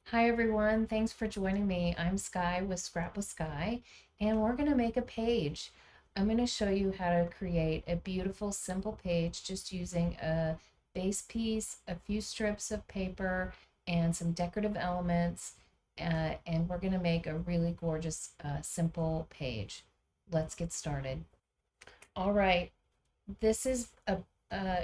Hi everyone, thanks for joining me. I'm Sky with Scrap with Sky, and we're going to make a page. I'm going to show you how to create a beautiful, simple page just using a base piece, a few strips of paper, and some decorative elements. And we're going to make a really gorgeous, simple page. Let's get started. All right, this is a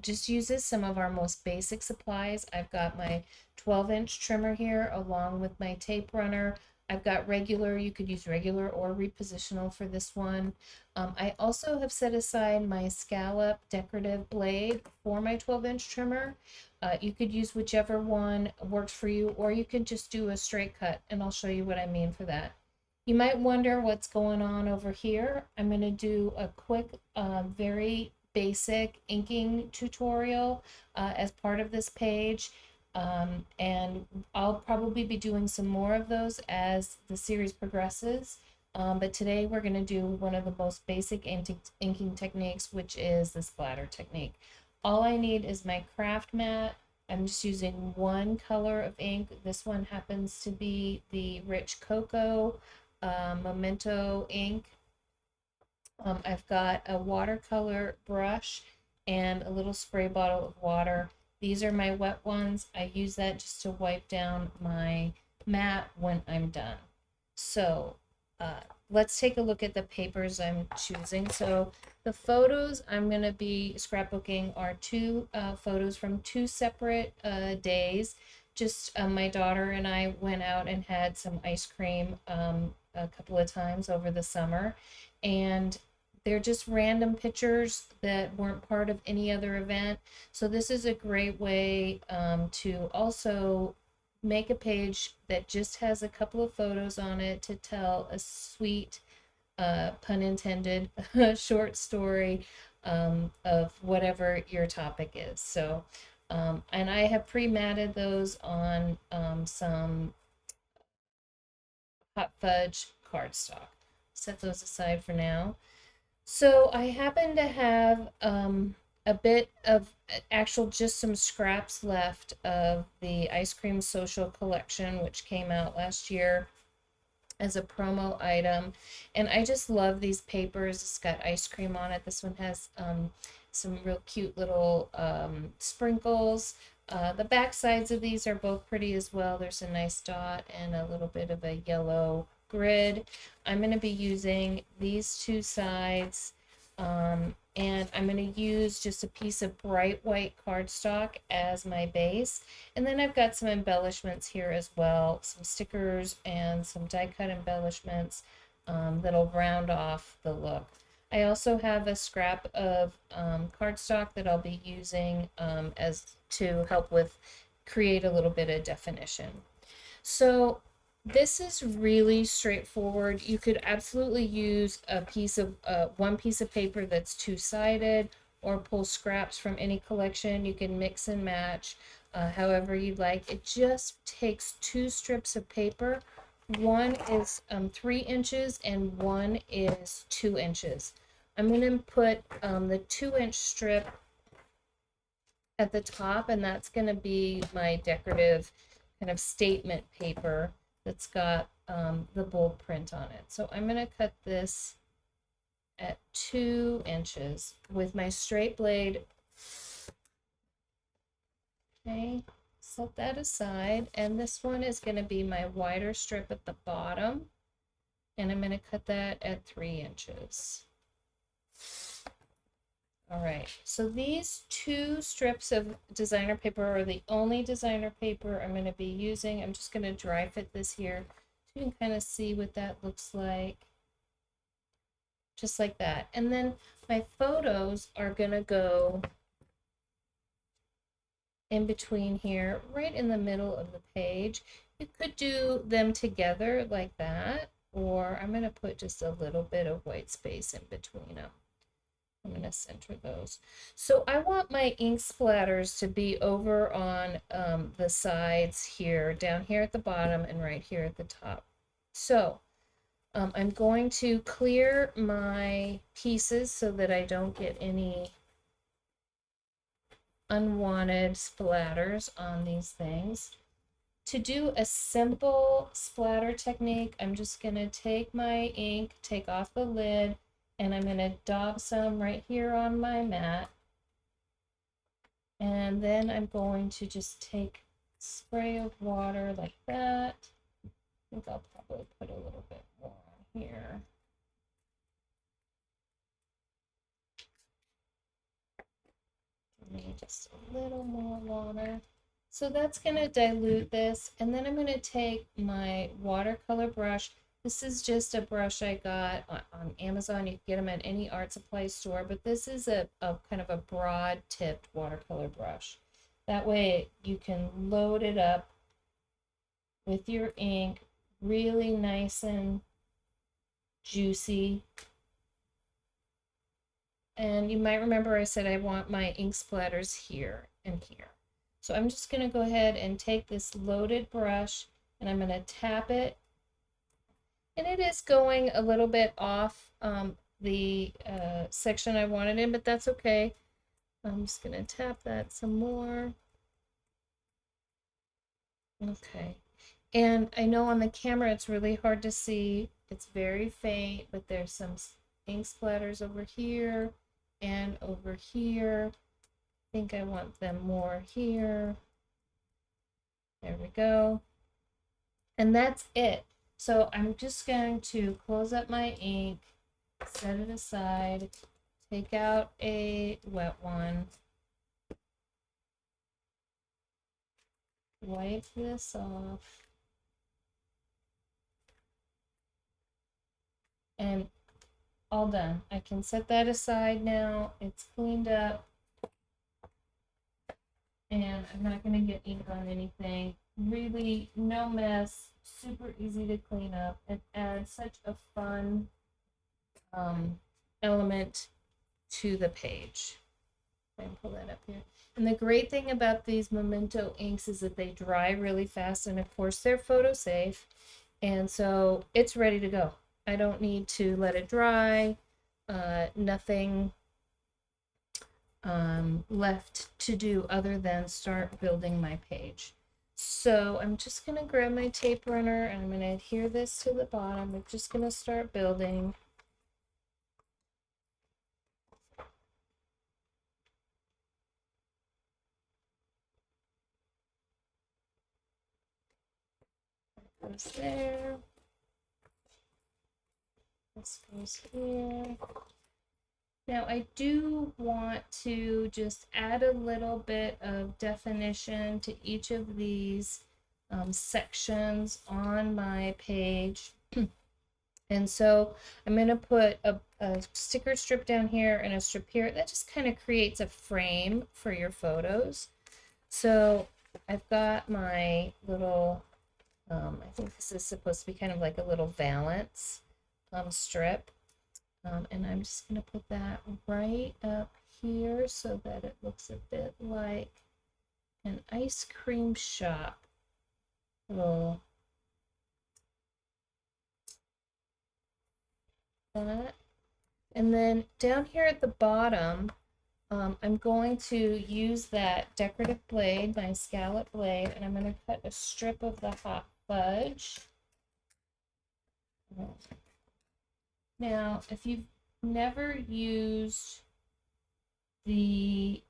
just uses some of our most basic supplies. I've got my 12-inch trimmer here along with my tape runner. I've got regular, you could use regular or repositional for this one. I also have set aside my Scallop decorative blade for my 12-inch trimmer. You could use whichever one works for you, or you can just do a straight cut, and I'll show you what I mean for that. You might wonder what's going on over here. I'm going to do a quick, very basic inking tutorial as part of this page. And I'll probably be doing some more of those as the series progresses. But today we're going to do one of the most basic inking techniques, which is the splatter technique. All I need is my craft mat. I'm just using one color of ink. This one happens to be the rich cocoa Momento ink. I've got a watercolor brush and a little spray bottle of water. These are my wet ones. I use that just to wipe down my mat when I'm done. So let's take a look at the papers I'm choosing. So the photos I'm going to be scrapbooking are two photos from two separate days. Just my daughter and I went out and had some ice cream a couple of times over the summer. And they're just random pictures that weren't part of any other event. So this is a great way to also make a page that just has a couple of photos on it to tell a sweet, pun intended, short story of whatever your topic is. So, and I have pre-matted those on some hot fudge cardstock. Set those aside for now. So I happen to have a bit of actual just some scraps left of the Ice Cream Social collection, which came out last year as a promo item. And I just love these papers. It's got ice cream on it. This one has some real cute little sprinkles. The back sides of these are both pretty as well. There's a nice dot and a little bit of a yellow grid. I'm going to be using these two sides, and I'm going to use just a piece of bright white cardstock as my base. And then I've got some embellishments here as well, some stickers and some die cut embellishments that'll round off the look. I also have a scrap of cardstock that I'll be using as to help with create a little bit of definition. So this is really straightforward. You could absolutely use a piece of one piece of paper that's two-sided, or pull scraps from any collection. You can mix and match however you'd like. It just takes two strips of paper. One is 3 inches and one is 2 inches. I'm going to put the 2-inch strip at the top, and that's going to be my decorative kind of statement paper that's got the bold print on it. So I'm going to cut this at 2 inches with my straight blade. Okay, set that aside. And this one is going to be my wider strip at the bottom. And I'm going to cut that at 3 inches. All right, so these two strips of designer paper are the only designer paper I'm going to be using. I'm just going to dry fit this here so you can kind of see what that looks like. Just like that. And then my photos are going to go in between here, right in the middle of the page. You could do them together like that, or I'm going to put just a little bit of white space in between them. I'm going to center those. So I want my ink splatters to be over on the sides here, down here at the bottom and right here at the top. So I'm going to clear my pieces so that I don't get any unwanted splatters on these things. to do a simple splatter technique, I'm just going to take my ink, take off the lid, and I'm going to daub some right here on my mat. And then I'm going to just take a spray of water like that. I think I'll probably put a little bit more on here. Maybe just a little more water. So that's going to dilute this, and then I'm going to take my watercolor brush. This is just a brush I got on Amazon. You can get them at any art supply store, but this is a kind of a broad tipped watercolor brush. That way you can load it up with your ink really nice and juicy. And you might remember I said I want my ink splatters here and here. So I'm just going to go ahead and take this loaded brush and I'm going to tap it. And it is going a little bit off the section I wanted in, but that's okay. I'm just going to tap that some more. Okay. And I know on the camera it's really hard to see. It's very faint, but there's some ink splatters over here and over here. I think I want them more here. There we go. And that's it. So I'm just going to close up my ink, set it aside, take out a wet one, wipe this off, and all done. I can set that aside now. It's cleaned up. And I'm not going to get ink on anything. Really, no mess, super easy to clean up. It adds such a fun element to the page. I can pull that up here. And the great thing about these Momento inks is that they dry really fast, and of course they're photo safe. And so it's ready to go. I don't need to let it dry. Nothing left to do other than start building my page. So I'm just going to grab my tape runner and I'm going to adhere this to the bottom. We're just going to start building. That goes there. This goes here. Now I do want to just add a little bit of definition to each of these sections on my page. And so I'm going to put a sticker strip down here and a strip here. That just kind of creates a frame for your photos. So I've got my little, I think this is supposed to be kind of like a little valance strip. And I'm just going to put that right up here so that it looks a bit like an ice cream shop little that. And then down here at the bottom, I'm going to use that decorative blade, my scallop blade, and I'm going to cut a strip of the hot fudge. Now, if you've never used the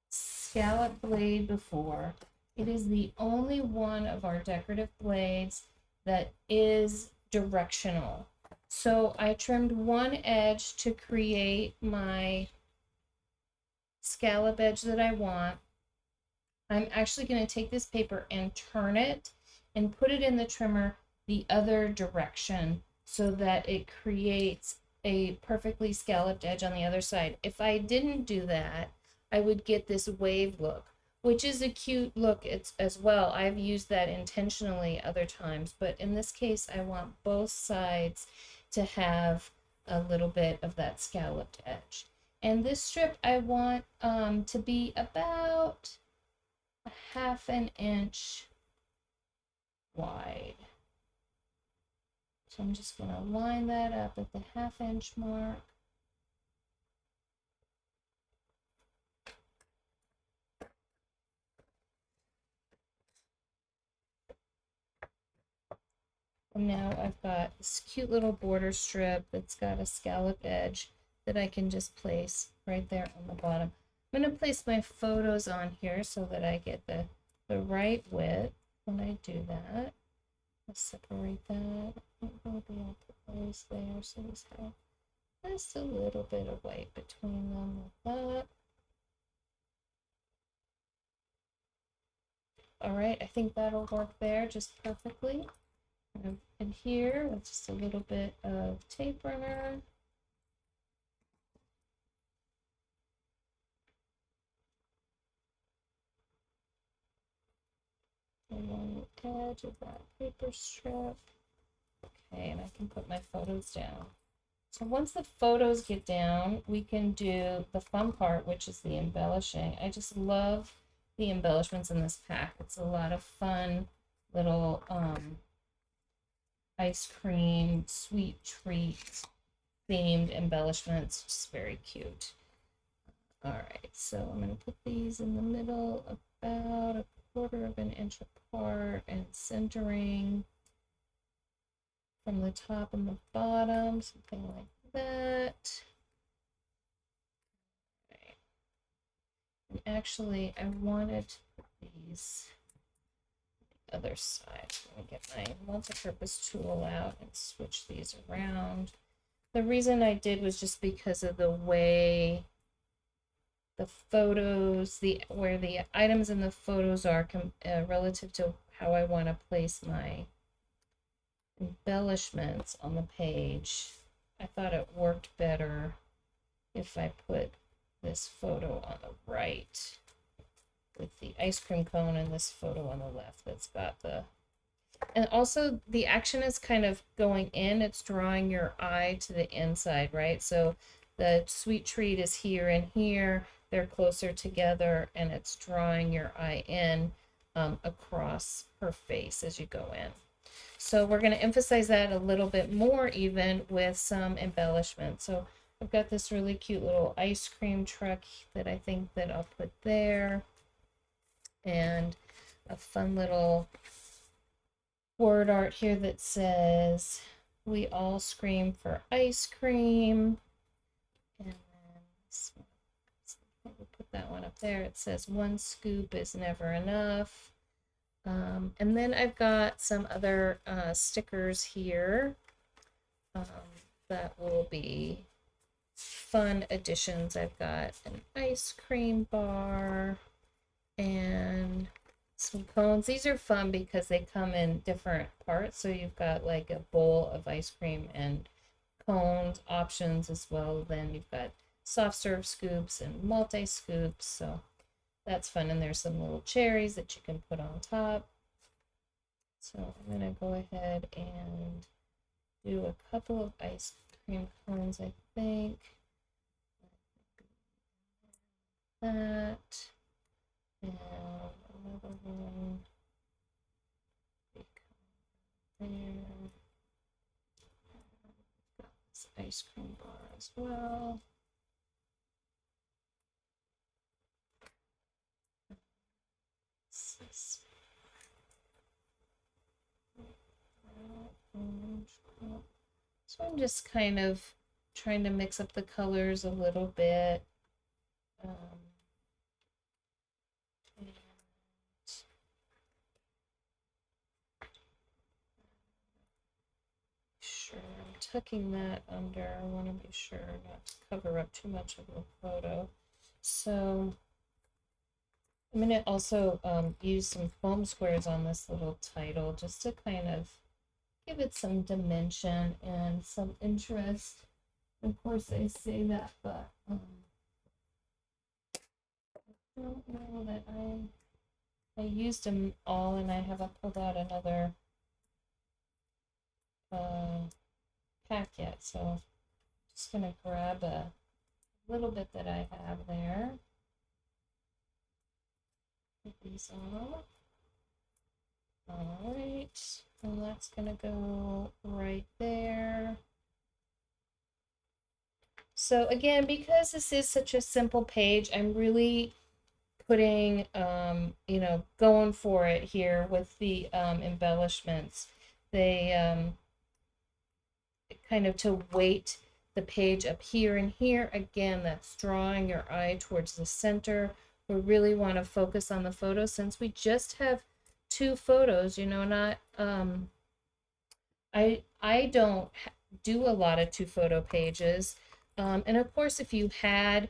scallop blade before, it is the only one of our decorative blades that is directional. So I trimmed one edge to create my scallop edge that I want. I'm actually going to take this paper and turn it and put it in the trimmer the other direction so that it creates a perfectly scalloped edge on the other side. If I didn't do that, I would get this wave look, which is a cute look as well. I've used that intentionally other times, but in this case, I want both sides to have a little bit of that scalloped edge. And this strip I want to be about a 1/2 inch wide. So I'm just going to line that up at the 1/2 inch mark. And now I've got this cute little border strip that's got a scallop edge that I can just place right there on the bottom. I'm going to place my photos on here so that I get the right width when I do that. Let's separate that. Maybe I'll put those there so we have just a little bit of white between them like that. All right, I think that'll work there just perfectly. And here with just a little bit of Taperunner. Along the edge of that paper strip. Okay, and I can put my photos down. So once the photos get down, we can do the fun part, which is the embellishing. I just love the embellishments in this pack. It's a lot of fun little ice cream, sweet treat themed embellishments. Just very cute. All right, so I'm going to put these in the middle about a quarter of an inch apart and centering from the top and the bottom, something like that. Okay. And actually, I wanted to put these on the other side. I'm going to get my multi-purpose tool out and switch these around. The reason I did was just because of the way the photos, where the items in the photos are relative to how I want to place my embellishments on the page. I thought it worked better if I put this photo on the right with the ice cream cone and this photo on the left that's got the, and also the action is kind of going in, it's drawing your eye to the inside, right? So the sweet treat is here and here, they're closer together, and it's drawing your eye in across her face as you go in. So we're going to emphasize that a little bit more even with some embellishment. So I've got this really cute little ice cream truck that I think that I'll put there, and a fun little word art here that says, "We all scream for ice cream." And then we'll put that one up there. It says, "One scoop is never enough." And then I've got some other stickers here that will be fun additions. I've got an ice cream bar and some cones. These are fun because they come in different parts. So you've got like a bowl of ice cream and cones options as well. Then you've got soft serve scoops and multi scoops. So that's fun. And there's some little cherries that you can put on top. So I'm going to go ahead and do a couple of ice cream cones, I think. That. And another one. There. Got this ice cream bar as well. So I'm just kind of trying to mix up the colors a little bit. Sure, I'm tucking that under. I want to be sure not to cover up too much of the photo. So I'm going to also use some foam squares on this little title just to kind of give it some dimension and some interest. Of course, I say that, but I don't know that I used them all, and I haven't pulled out another pack yet. So I'm just going to grab a little bit that I have there. Put these off. All right, and that's going to go right there. So again, because this is such a simple page, I'm really putting, you know, going for it here with the embellishments. they kind of to weight the page up here and here. Again, that's drawing your eye towards the center. We really want to focus on the photo since we just have 2 photos, you know, not I don't do a lot of 2 photo pages. And of course, if you had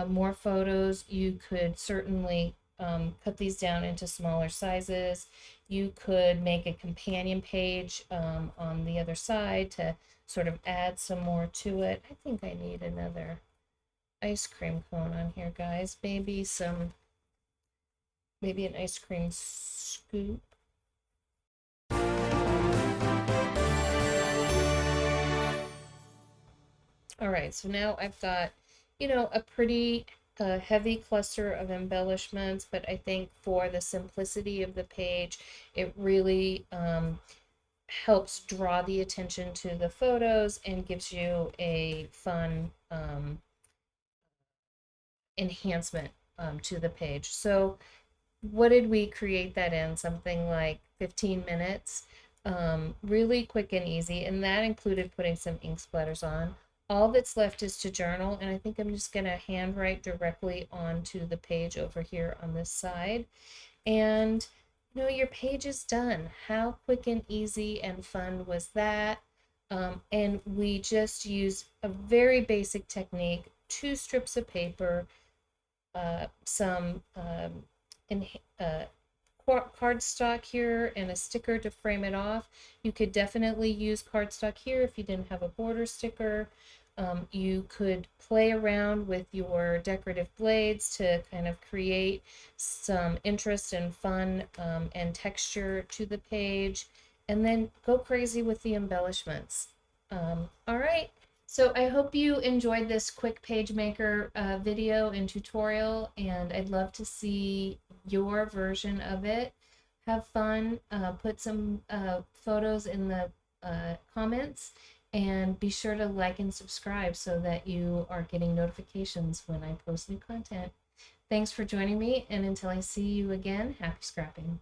more photos, you could certainly cut these down into smaller sizes. You could make a companion page on the other side to sort of add some more to it. I think I need another ice cream cone on here, guys. Maybe an ice cream scoop. All right, so now I've got, you know, a pretty heavy cluster of embellishments, but I think for the simplicity of the page, it really helps draw the attention to the photos and gives you a fun enhancement to the page. So what did we create that in? Something like 15 minutes. Really quick and easy, and that included putting some ink splatters on. All that's left is to journal, and I think I'm just going to handwrite directly onto the page over here on this side. And you know, your page is done. How quick and easy and fun was that? And we just used a very basic technique, 2 strips of paper, some in, cardstock here and a sticker to frame it off. You could definitely use cardstock here if you didn't have a border sticker. You could play around with your decorative blades to kind of create some interest and fun and texture to the page, and then go crazy with the embellishments. All right. So I hope you enjoyed this quick page maker video and tutorial, and I'd love to see your version of it. Have fun, put some photos in the comments, and be sure to like and subscribe so that you are getting notifications when I post new content. Thanks for joining me, and until I see you again, happy scrapping.